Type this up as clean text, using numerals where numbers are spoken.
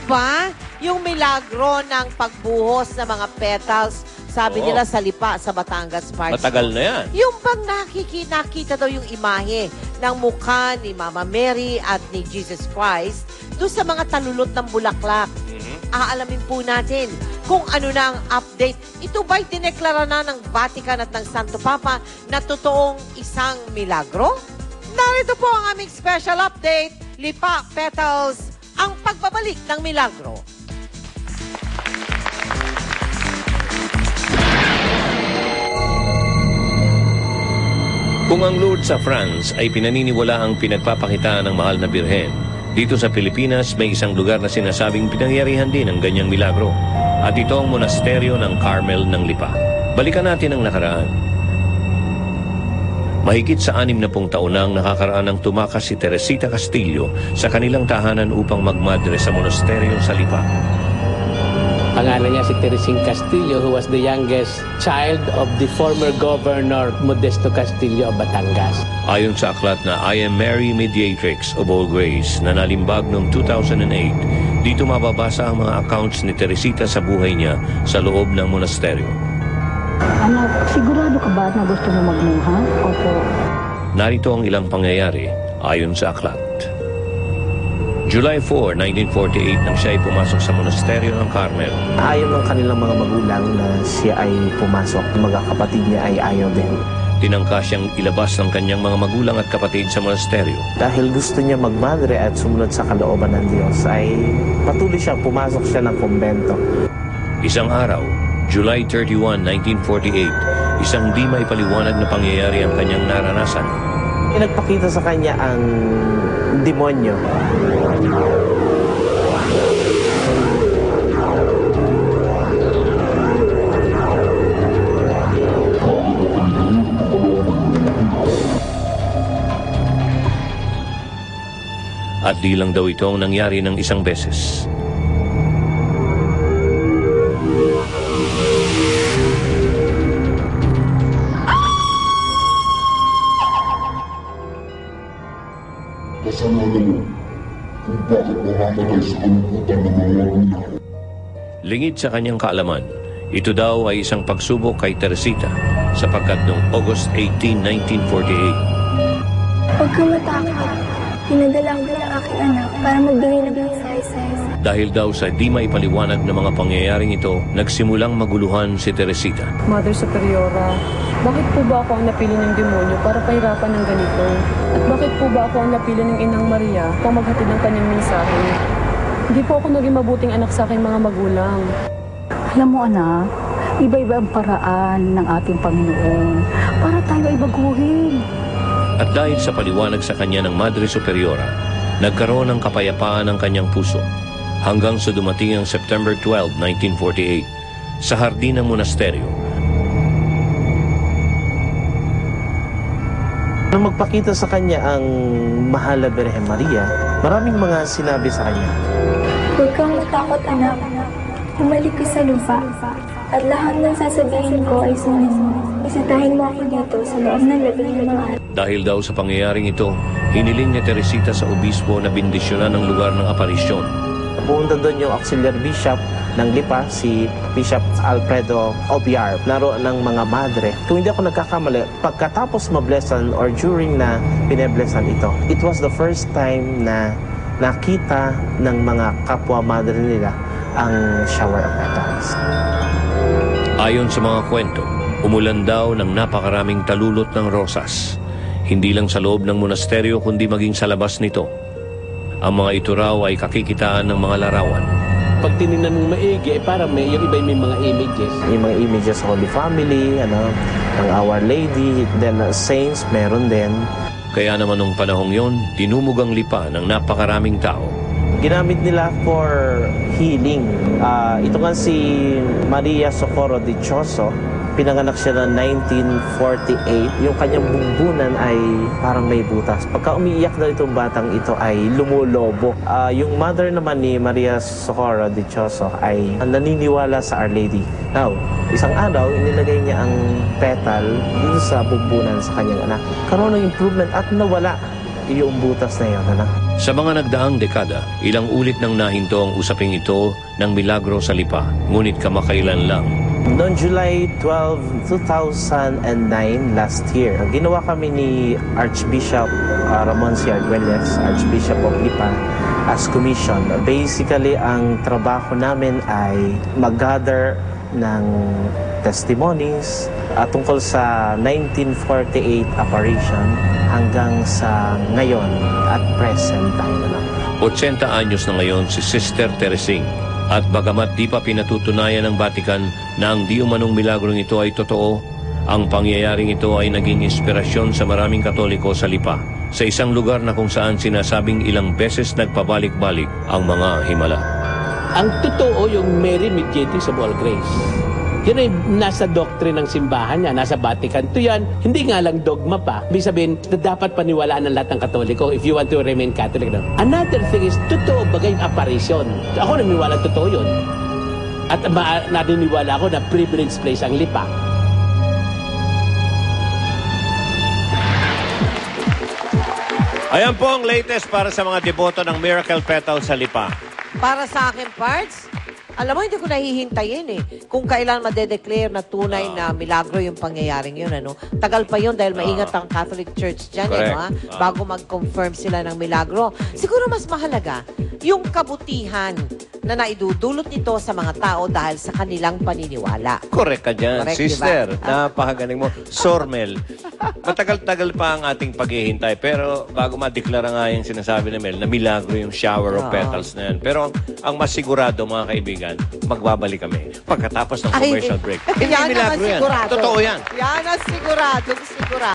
ba? Yung milagro ng pagbuhos ng mga petals, sabi nila sa Lipa, sa Batangas Park. Matagal na yan. Yung bang nakita daw yung imahe ng mukha ni Mama Mary at ni Jesus Christ doon sa mga talulot ng bulaklak. Aalamin po natin kung ano na ang update. Ito ba'y dineklara na ng Vatican at ng Santo Papa na totoong isang milagro? Narito po ang aming special update, Lipa Petals, ang pagbabalik ng milagro. Kung ang Lourdes sa France ay pinaniniwala ang pinagpapakita ng mahal na birhen, dito sa Pilipinas may isang lugar na sinasabing pinangyarihan din ang ganyang milagro. At ito ang monasteryo ng Carmel ng Lipa. Balikan natin ang nakaraan. Mahigit sa 60 taon nang nakakaraan ng tumakas si Teresita Castillo sa kanilang tahanan upang magmadre sa monasteryo sa Lipa. Pangalan niya si Teresing Castillo, who was the youngest child of the former Governor Modesto Castillo of Batangas. Ayon sa aklat na I Am Mary Mediatrix of All Grace na nalimbag noong 2008, dito mababasa ang mga accounts ni Teresita sa buhay niya sa loob ng monasteryo. Anak, sigurado ka ba na gusto mo magmuha? Opo. Narito ang ilang pangyayari ayon sa aklat. July 4, 1948 nang siya ay pumasok sa monasteryo ng Carmel. Ayaw ng kanilang mga magulang na siya ay pumasok. Mga kapatid niya ay ayaw din. Tinangka siyang ilabas ng kanyang mga magulang at kapatid sa monasteryo. Dahil gusto niya magmadre at sumunod sa kalooban ng Diyos, ay patuloy siya, pumasok siya ng kumbento. Isang araw, July 31, 1948, isang di maipaliwanag na pangyayari ang kanyang naranasan. Nagpakita sa kanya ang demonyo. At di lang daw ito ang nangyari ng isang beses. Lingid sa kanyang kaalaman, ito daw ay isang pagsubok kay Teresita sapagkat noong August 18, 1948. Huwag kang matakot. Pinadala ko ng aking anak para magbigay ng mensahe. Dahil daw sa di maipaliwanag na mga pangyayaring ito, nagsimulang maguluhan si Teresita. Mother Superiora, bakit po ba ako ang napili ng demonyo para pahirapan ng ganito? At bakit po ba ako ang napili ng Inang Maria upang maghatid ng kanyang mensahe? Hindi po ako naging mabuting anak sa aking mga magulang. Alam mo anak, iba-iba ang paraan ng ating Panginoon para tayo ay baguhin. At dahil sa paliwanag sa kanya ng Madre Superiora, nagkaroon ng kapayapaan ang kanyang puso hanggang sa dumating ang September 12, 1948 sa hardin ng monasteryo. Nang magpakita sa kanya ang mahal na Birhen Maria, maraming mga sinabi sa kanya. Huwag kang matakot, anak. Bumalik ka sa lupa. At lahat ng sasabihin ko ay sunod mo. Isitahin mo ako dito sa loob ng 15 araw. Dahil daw sa pangyayaring ito, hiniling ni Teresita sa obispo na bindisyonan ng lugar ng aparisyon. Pumunta doon yung auxiliary bishop ng Lipa, si Bishop Alfredo Obiar, naroon ng mga madre. Kung hindi ako nagkakamali, pagkatapos mablessan or during na pineblessan ito, it was the first time na nakita ng mga kapwa madre nila ang shower of petals. Ayon sa mga kwento, umulan daw ng napakaraming talulot ng rosas. Hindi lang sa loob ng monasteryo kundi maging sa labas nito. Ang mga ito raw ay kakikitaan ng mga larawan. Pag tinignan mo maigi, parang yung iba may mga images. Yung mga images of Holy Family, ng Our Lady, then saints, meron din. Kaya naman nung panahong yon, dinumog ang Lipa ng napakaraming tao. Ginamit nila for healing. Ito nga si Maria Socorro Dichoso, pinanganak siya noong 1948. Yung kanyang bumbunan ay parang may butas. Pagka umiiyak daw itong batang ito ay lumulobo. Yung mother naman ni Maria Socorro Dichoso ay naniniwala sa Our Lady. Now, isang araw, inilagay niya ang petal dito sa bumbunan sa kanyang anak. Karoon ng improvement at nawala yung butas na yun. Ano? Sa mga nagdaang dekada, ilang ulit nang nahinto ang usaping ito ng milagro sa Lipa, ngunit kamakailan lang. Noong July 12, 2009, last year, ginawa kami ni Archbishop Ramon C. Arguelles, Archbishop of Lipa, as commission. Basically, ang trabaho namin ay mag-gather ng testimonies tungkol sa 1948 apparition hanggang sa ngayon at present time na. 80 anyos na ngayon si Sister Teresing. At bagamat di pa pinatutunayan ng Vatican na ang di umanong milagrong ito ay totoo, ang pangyayaring ito ay naging inspirasyon sa maraming Katoliko sa Lipa, sa isang lugar na kung saan sinasabing ilang beses nagpabalik-balik ang mga himala. Ang totoo yung Mary mediatrix of all grace. Yan ay nasa doctrine ng simbahan niya, nasa Vatican. Ito yan, hindi nga lang dogma pa. Ibig sabihin, na dapat paniwalaan ng lahat ng Katoliko if you want to remain Catholic. No? Another thing is, totoo bagay yung apparition. Ako naniniwala totoo yun. At naniniwala ako na privileged place ang Lipa. Ayan po ang latest para sa mga deboto ng Miracle Petal sa Lipa. Para sa akin, Parts, alam mo, hindi ko nahihintayin eh. Kung kailan madedeclare na tunay na milagro yung pangyayaring yun, ano? Tagal pa yun dahil maingat ang Catholic Church dyan, eh, no, ha? Bago mag-confirm sila ng milagro. Siguro mas mahalaga yung kabutihan na naidudulot nito sa mga tao dahil sa kanilang paniniwala. Correct ka dyan, Correct, sister. diba? Napakagaling mo. Sormel, matagal-tagal pa ang ating paghihintay. Pero bago madeklara nga yung sinasabi ni Mel, na milagro yung shower of petals na yan. Pero ang mas sigurado, mga kaibigan, magbabalik kami pagkatapos ng commercial break. Hindi Yan ang milagro yan. sigurado. Totoo yan. Yan ang sigurado.